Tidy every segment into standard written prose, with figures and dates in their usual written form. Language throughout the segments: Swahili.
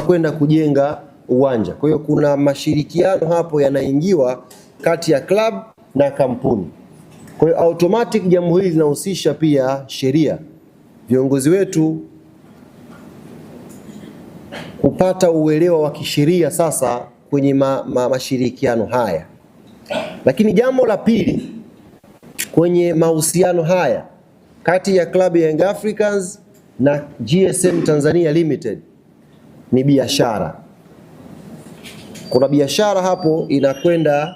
tutakwenda kujenga uwanja. Kwa hiyo kuna mashirikiano hapo yanaingiwa kati ya club na kampuni. Kwa hiyo automatic jambo hili linahusisha pia sheria, viongozi wetu kupata uelewa wa kisheria sasa kwenye mashirikiano haya. Lakini jambo la pili kwenye mahusiano haya kati ya klabu ya Young Africans na GSM Tanzania Limited ni biashara. Kuna biashara hapo inakwenda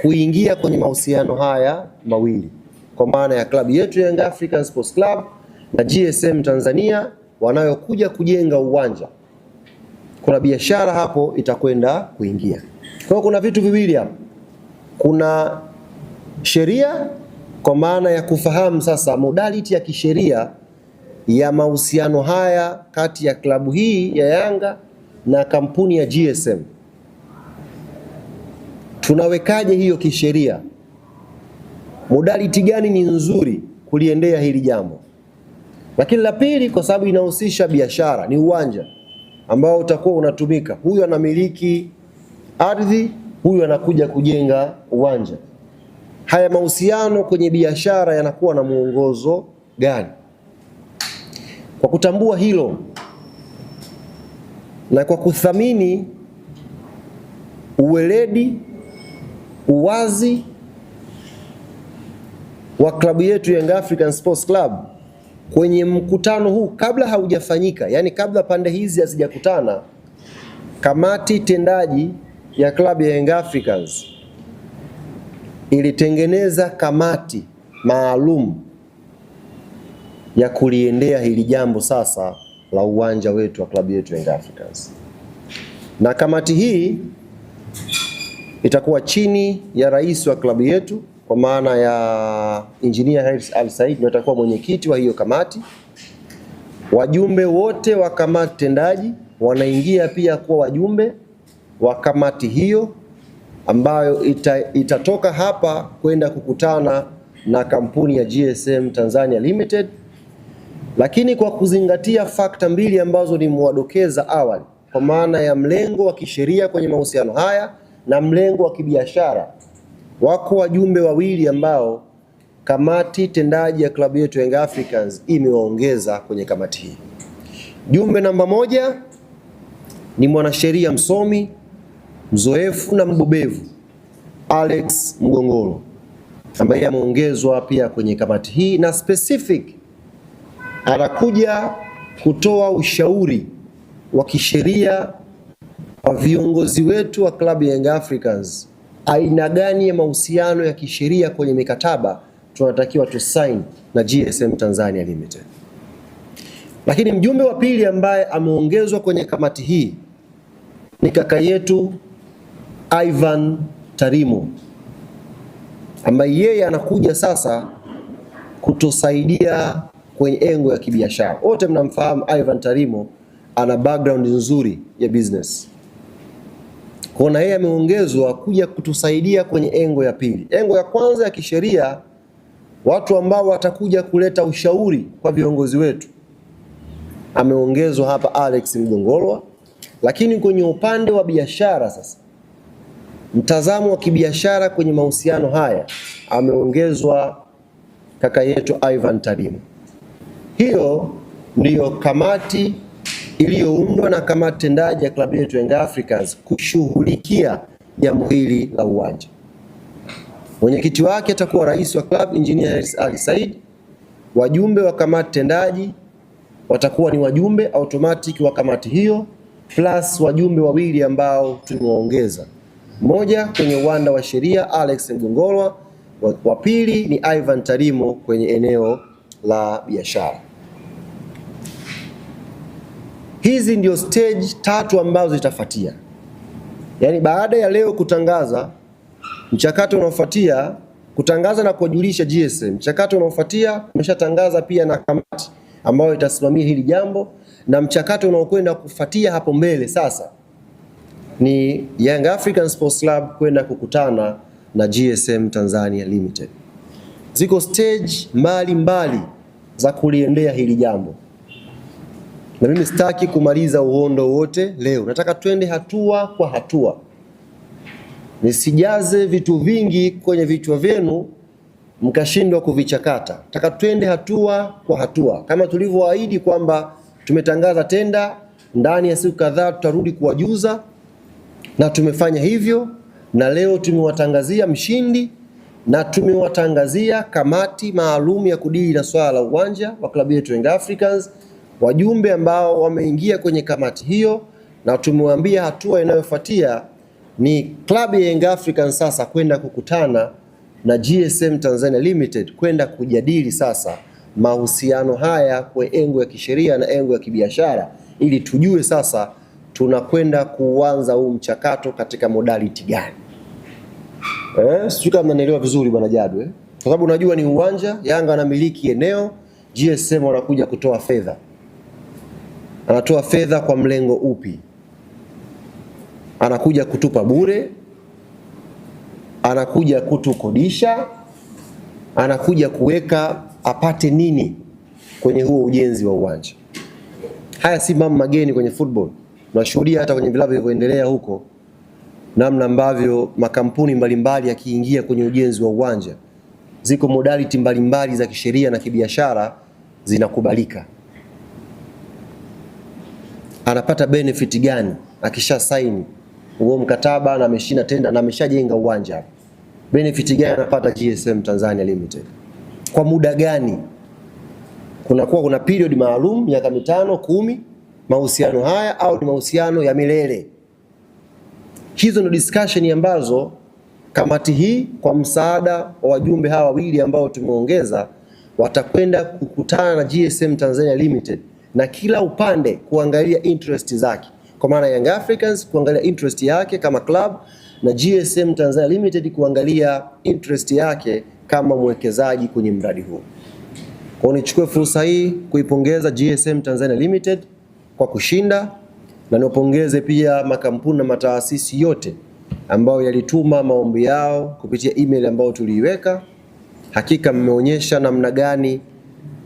kuingia kwenye mahusiano haya mawili, kwa maana ya klabu yetu ya Young Africans Sports Club na GSM Tanzania wanayokuja kujenga uwanja. Kuna biashara hapo itakwenda kuingia. Kwa hiyo kuna vitu viwili hapo. Kuna sheria kwa maana ya kufahamu sasa modality ya kisheria ya mahusiano haya kati ya klabu hii ya Yanga na kampuni ya GSM. Tunawekaje hiyo kisheria? Modality gani ni nzuri kuliendea hili jambo? Lakini la pili, kwa sababu inahusisha biashara, ni uwanja ambao utakuwa unatumika. Huyu anamiliki ardhi, huyu anakuja kujenga uwanja. Haya mahusiano kwenye biashara yanakuwa na muongozo gani? Kwa kutambua hilo na kwa kuthamini uweledi, uwazi wa klabu yetu Young African Sports Club kwenye mkutano huu kabla haujafanyika, yani kabla pande hizi hazijakutana, kamati tendaji ya klabu ya Young Africans ilitengeneza kamati maalum ya kuliendea hili jambo sasa la uwanja wetu wa klabu yetu Young Africans. Na kamati hii itakuwa chini ya rais wa klabu yetu kwa maana ya Engineer Hersi Ali Said, ndio atakuwa mwenyekiti wa hiyo kamati. Wajumbe wote wa kamati tendaji wanaingia pia kuwa wajumbe wa kamati hiyo ambayo itatoka hapa kwenda kukutana na kampuni ya GSM Tanzania Limited. Lakini kwa kuzingatia fakta mbili ambazo nimwadokeza awali, kwa maana ya mlengo wa kisheria kwenye mahusiano haya na mlengo wa kibiashara, wako wajumbe wawili ambao kamati tendaji ya klabu yetu Young Africans imewaongeza kwenye kamati hii. Jumbe namba moja ni mwanasheria msomi, mzoefu na mbobevu Alex Mgongolo, ambaye ameongezwa pia kwenye kamati hii na specific anakuja kutoa ushauri wa kisheria kwa viongozi wetu wa klabu ya Young Africans, aina gani ya mahusiano ya kisheria kwenye mikataba tunatakiwa tusign na GSM Tanzania Limited. Lakini mjumbe wa pili ambaye ameongezwa kwenye kamati hii ni kaka yetu Ivan Tarimo, ambaye yeye anakuja sasa kutusaidia kwenye engo ya kibiashara. Wote mnamfahamu Ivan Tarimo, ana background nzuri ya business. Kwa yeye ameongezwa kuja kutusaidia kwenye engo ya pili. Engo ya kwanza ya kisheria, watu ambao watakuja kuleta ushauri kwa viongozi wetu, ameongezwa hapa Alex Mgongolwa. Lakini kwenye upande wa biashara sasa, mtazamo wa kibiashara kwenye mahusiano haya, ameongezwa kaka yetu Ivan Tarimo. Hiyo ndiyo kamati iliyoundwa na kamati tendaji ya klabu yetu Young Africans kushughulikia jambo hili la uwanja. Mwenyekiti wake atakuwa rais wa club Engineer Hersi Ali Said. Wajumbe wa kamati tendaji watakuwa ni wajumbe automatic wa kamati hiyo plus wajumbe wawili ambao tumewaongeza. Mmoja kwenye uwanda wa sheria Alex Mgongolwa, wa pili ni Ivan Tarimo kwenye eneo la biashara. Hizi ndio stage tatu ambazo zitafuatia. Yaani baada ya leo kutangaza, mchakato unaofuatia kutangaza na kujulisha GSM. Mchakato unaofuatia tumeshatangaza pia na kamati ambayo itasimamia hili jambo, na mchakato unaokwenda kufuatia hapo mbele sasa ni Young African Sports Club kwenda kukutana na GSM Tanzania Limited. Ziko stage mbali za kuliendea hili jambo. Na mimi sitaki kumaliza uhondo wote leo. Nataka twende hatua kwa hatua. Nisijaze vitu vingi kwenye vichwa vyenu mkashindwa kuvichakata. Nataka twende hatua kwa hatua. Kama tulivyoahidi kwamba tumetangaza tenda, ndani ya siku kadhaa tutarudi kuwajuza, na tumefanya hivyo, na leo tumewatangazia mshindi na tumewatangazia kamati maalum ya kudili na swala la uwanja wa klabu yetu Young Africans, wajumbe ambao wameingia kwenye kamati hiyo, na tumewaambia hatua inayofuatia ni klabu ya Young Africans sasa kwenda kukutana na GSM Tanzania Limited kwenda kujadili sasa mahusiano haya kwa engo ya kisheria na engo ya kibiashara, ili tujue sasa tunakwenda kuanza huu mchakato katika modality gani. Sio kama mnaelewa vizuri bwana Jadu, kwa sababu unajua ni uwanja, Yanga anamiliki eneo, GSM wanakuja kutoa fedha. Anatoa fedha kwa mlengo upi? Anakuja kutupa bure? Anakuja kutukodisha? Anakuja kuweka apate nini kwenye huo ujenzi wa uwanja? Haya si mambo mageni kwenye football. Tunashuhudia hata kwenye vilabu vinavyoendelea huko namna ambavyo makampuni mbalimbali yakiingia kwenye ujenzi wa uwanja, ziko modality mbalimbali za kisheria na kibiashara zinakubalika. Anapata benefit gani akisha saini huo mkataba na ameshinda tenda na ameshajenga uwanja? Benefit gani anapata GSM Tanzania Limited? Kwa muda gani? Kuna period maalum, miaka 5, 10 mahusiano haya, au ni mahusiano ya milele? Hizo ndio discussion ambazo kamati hii kwa msaada wa wajumbe hawa wawili ambao tumeongeza watakwenda kukutana na GSM Tanzania Limited, na kila upande kuangalia interest zake, kwa maana Young Africans kuangalia interest yake kama club na GSM Tanzania Limited kuangalia interest yake kama mwekezaji kwenye mradi huu. Kwa nichukue fursa hii kuipongeza GSM Tanzania Limited kwa kushinda, na niwapongeze pia makampuni na mataasisi yote ambao yalituma maombi yao kupitia email ambayo tuliiweka. Hakika mmeonyesha namna gani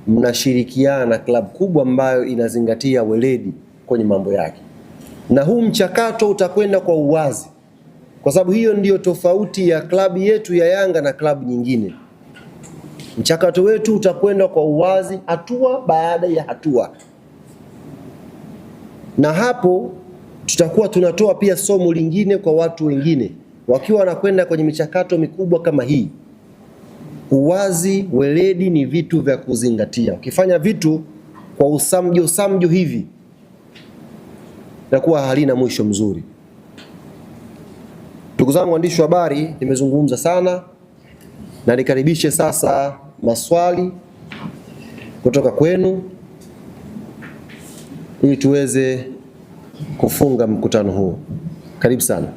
mnashirikiana na klabu kubwa ambayo inazingatia weledi kwenye mambo yake, na huu mchakato utakwenda kwa uwazi, kwa sababu hiyo ndiyo tofauti ya klabu yetu ya Yanga na klabu nyingine. Mchakato wetu utakwenda kwa uwazi, hatua baada ya hatua, na hapo tutakuwa tunatoa pia somo lingine kwa watu wengine wakiwa wanakwenda kwenye michakato mikubwa kama hii. Uwazi, weledi ni vitu vya kuzingatia. Ukifanya vitu kwa usamjo hivi, inakuwa halina mwisho mzuri. Ndugu zangu waandishi wa habari, nimezungumza sana, na nikaribishe sasa maswali kutoka kwenu ili tuweze kufunga mkutano huu. Karibu sana.